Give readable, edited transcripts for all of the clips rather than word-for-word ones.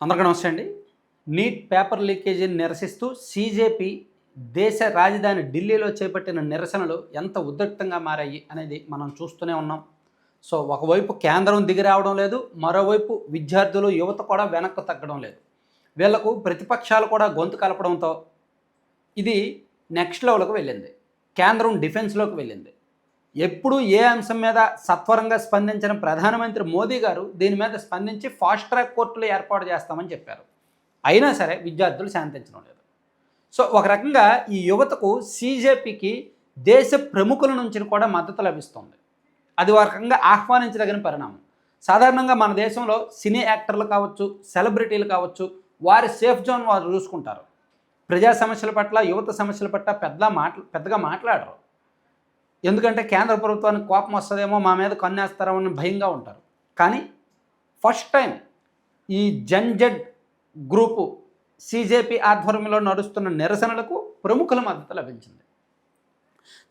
అందరికీ నమస్తే అండి. నీట్ పేపర్ లీకేజీని నిరసిస్తూ సీజేపీ దేశ రాజధాని ఢిల్లీలో చేపట్టిన నిరసనలు ఎంత ఉద్రిక్తంగా మారాయి అనేది మనం చూస్తూనే ఉన్నాం. సో ఒకవైపు కేంద్రం దిగి రావడం లేదు, మరోవైపు విద్యార్థులు యువత కూడా వెనక్కు తగ్గడం లేదు. వీళ్లకు ప్రతిపక్షాలు కూడా గొంతు కలపడంతో ఇది నెక్స్ట్ లెవెల్కి వెళ్ళింది. కేంద్రం డిఫెన్స్లోకి వెళ్ళింది. ఎప్పుడు ఏ అంశం మీద సత్వరంగా స్పందించిన ప్రధానమంత్రి మోదీ గారు దీని మీద స్పందించి ఫాస్ట్ ట్రాక్ కోర్టులు ఏర్పాటు చేస్తామని చెప్పారు. అయినా సరే విద్యార్థులు శాంతించడం లేదు. సో ఒక రకంగా ఈ యువతకు సీజేపీకి దేశ ప్రముఖుల నుంచి కూడా మద్దతు లభిస్తుంది. అది ఒక రకంగా ఆహ్వానించదగిన పరిణామం. సాధారణంగా మన దేశంలో సినీ యాక్టర్లు కావచ్చు, సెలబ్రిటీలు కావచ్చు, వారి సేఫ్ జోన్ వారు చూసుకుంటారు. ప్రజా సమస్యల పట్ల, యువత సమస్యల పట్ల పెద్దగా మాట్లాడరు. ఎందుకంటే కేంద్ర ప్రభుత్వానికి కోపం వస్తుందేమో, మా మీద కన్నేస్తారేమో అని భయంగా ఉంటారు. కానీ ఫస్ట్ టైం ఈ జెడ్ గ్రూపు సీజేపీ ఆధ్వర్యంలో నడుస్తున్న నిరసనలకు ప్రముఖుల మద్దతు లభించింది.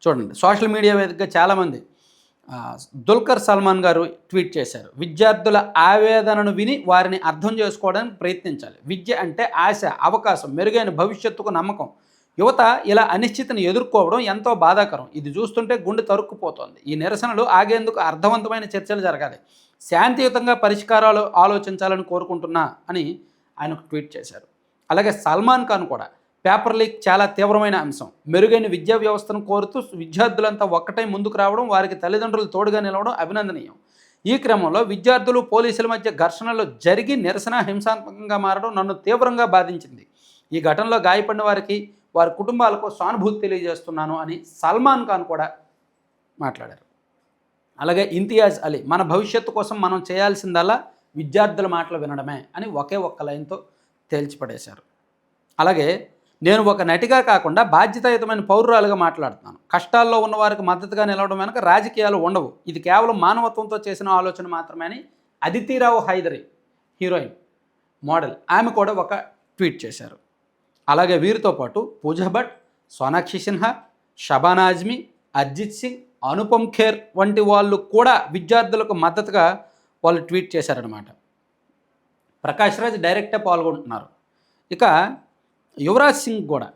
చూడండి, సోషల్ మీడియా వేదికగా చాలామంది దుల్కర్ సల్మాన్ గారు ట్వీట్ చేశారు. విద్యార్థుల ఆవేదనను విని వారిని అర్థం చేసుకోవడానికి ప్రయత్నించాలి. విద్య అంటే ఆశ, అవకాశం, మెరుగైన భవిష్యత్తుకు నమ్మకం. యువత ఇలా అనిశ్చితిని ఎదుర్కోవడం ఎంతో బాధాకరం. ఇది చూస్తుంటే గుండె తరుక్కుపోతోంది. ఈ నిరసనలు ఆగేందుకు అర్థవంతమైన చర్చలు జరగాలి. శాంతియుతంగా పరిష్కారాలు ఆలోచించాలని కోరుకుంటున్నా అని ఆయన ట్వీట్ చేశారు. అలాగే సల్మాన్ ఖాన్ కూడా పేపర్ లీక్ చాలా తీవ్రమైన అంశం, మెరుగైన విద్యా వ్యవస్థను కోరుతూ విద్యార్థులంతా ఒక్కటై ముందుకు రావడం, వారికి తల్లిదండ్రులు తోడుగా నిలవడం అభినందనీయం. ఈ క్రమంలో విద్యార్థులు పోలీసుల మధ్య ఘర్షణలు జరిగి నిరసన హింసాత్మకంగా మారడం నన్ను తీవ్రంగా బాధించింది. ఈ ఘటనలో గాయపడిన వారికి, వారి కుటుంబాలకు సానుభూతి తెలియజేస్తున్నాను అని సల్మాన్ ఖాన్ కూడా మాట్లాడారు. అలాగే ఇంతియాజ్ అలీ, మన భవిష్యత్తు కోసం మనం చేయాల్సిందల్లా విద్యార్థుల మాటలు వినడమే అని ఒకే ఒక్క లైన్తో తేల్చిపడేశారు. అలాగే నేను ఒక నటిగా కాకుండా బాధ్యతాయుతమైన పౌరురాలుగా మాట్లాడుతున్నాను. కష్టాల్లో ఉన్న వారికి మద్దతుగా నిలవడం వెనక రాజకీయాలు ఉండవు. ఇది కేవలం మానవత్వంతో చేసిన ఆలోచన మాత్రమే అని అదితిరావు హైదరి, హీరోయిన్, మోడల్, ఆమె కూడా ఒక ట్వీట్ చేశారు. అలాగే వీరితో పాటు పూజా భట్, సోనాక్షి సిన్హా, షబానా ఆజ్మీ, అర్జిత్ సింగ్, అనుపమ్ ఖేర్ వంటి వాళ్ళు కూడా విద్యార్థులకు మద్దతుగా వాళ్ళు ట్వీట్ చేశారనమాట. ప్రకాష్ రాజ్ డైరెక్టే పాల్గొంటున్నారు. ఇక యువరాజ్ సింగ్ కూడా,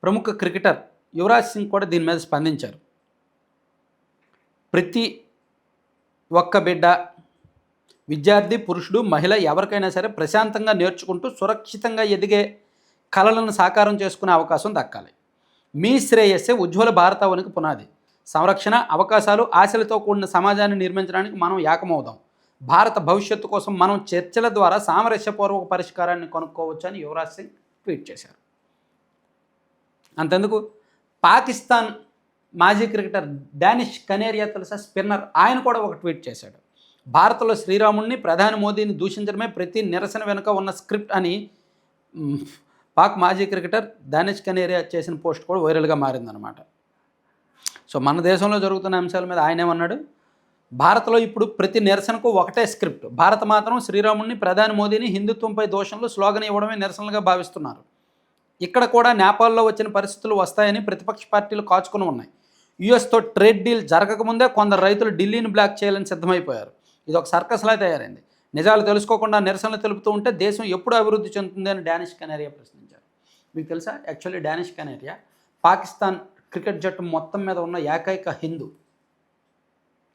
ప్రముఖ క్రికెటర్ యువరాజ్ సింగ్ కూడా దీని మీద స్పందించారు. ప్రతి ఒక్క బిడ్డ, విద్యార్థి, పురుషుడు, మహిళ ఎవరికైనా సరే ప్రశాంతంగా నేర్చుకుంటూ సురక్షితంగా ఎదిగే కలలను సాకారం చేసుకునే అవకాశం దక్కాలి. మీ శ్రేయస్సే ఉజ్వల భారతావనికి పునాది. సంరక్షణ, అవకాశాలు, ఆశలతో కూడిన సమాజాన్ని నిర్మించడానికి మనం ఏకమవుదాం. భారత భవిష్యత్తు కోసం మనం చర్చల ద్వారా సామరస్యపూర్వక పరిష్కారాన్ని కనుక్కోవచ్చు అని యువరాజ్ సింగ్ ట్వీట్ చేశారు. అంతెందుకు, పాకిస్తాన్ మాజీ క్రికెటర్ డానిష్ కనేరియా తెలుసా, స్పిన్నర్, ఆయన కూడా ఒక ట్వీట్ చేశాడు. భారత్లో శ్రీరాముడిని, ప్రధాని మోదీని దూషించడమే ప్రతి నిరసన వెనుక ఉన్న స్క్రిప్ట్ అని పాక్ మాజీ క్రికెటర్ డానిష్ కనేరియా చేసిన పోస్ట్ కూడా వైరల్గా మారిందనమాట. సో మన దేశంలో జరుగుతున్న అంశాల మీద ఆయన ఏమన్నాడు, భారత్లో ఇప్పుడు ప్రతి నిరసనకు ఒకటే స్క్రిప్ట్. భారత మాత్రం శ్రీరాముడిని, ప్రధాని మోదీని హిందుత్వంపై దోషంలో స్లోగన్ ఇవ్వడమే నిరసనలుగా భావిస్తున్నారు. ఇక్కడ కూడా నేపాల్లో వచ్చిన పరిస్థితులు వస్తాయని ప్రతిపక్ష పార్టీలు కాచుకుని ఉన్నాయి. యుఎస్తో ట్రేడ్ డీల్ జరగకముందే కొందరు రైతులు ఢిల్లీని బ్లాక్ చేయాలని సిద్ధమైపోయారు. ఇది ఒక సర్కస్లా తయారైంది. నిజాలు తెలుసుకోకుండా నిరసనలు తెలుపుతూ ఉంటే దేశం ఎప్పుడు అభివృద్ధి చెందుతుంది అని డానిష్ కనేరియా ప్రశ్నించారు. మీకు తెలుసా, actually Danish Kaneria Pakistan cricket జట్టు మొత్తం మీద ఉన్న ఏకైక హిందూ.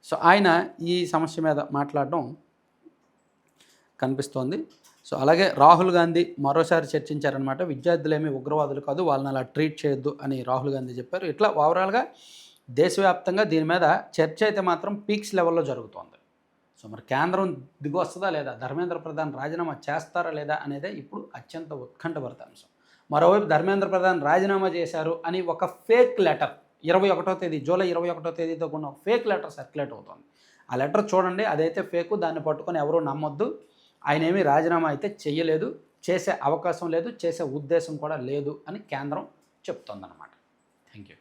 సో ఆయన ఈ సమస్య మీద మాట్లాడడం కనిపిస్తోంది. సో అలాగే రాహుల్ గాంధీ మరోసారి చర్చించారనమాట. విద్యార్థులేమీ ఉగ్రవాదులు కాదు, వాళ్ళని అలా ట్రీట్ చేయొద్దు అని రాహుల్ గాంధీ చెప్పారు. ఇట్లా ఓవరాల్గా దేశవ్యాప్తంగా దీని మీద చర్చ అయితే మాత్రం పీక్స్ లెవెల్లో జరుగుతోంది. సో మరి కేంద్రం దిగి వస్తుందా లేదా, ధర్మేంద్ర ప్రధాన్ రాజీనామా చేస్తారా లేదా అనేదే ఇప్పుడు అత్యంత ఉత్కంఠభరిత అంశం. మరోవైపు ధర్మేంద్ర ప్రధాన్ రాజీనామా చేశారు అని ఒక ఫేక్ లెటర్ 21వ తేదీ, జూలై 21వ తేదీతో ఉన్న ఫేక్ లెటర్ సర్క్యులేట్ అవుతుంది. ఆ లెటర్ చూడండి, అదైతే ఫేకు, దాన్ని పట్టుకొని ఎవరూ నమ్మొద్దు. ఆయన ఏమీ రాజీనామా అయితే చేయలేదు, చేసే అవకాశం లేదు, చేసే ఉద్దేశం కూడా లేదు అని కేంద్రం చెప్తోందన్నమాట. Thank you.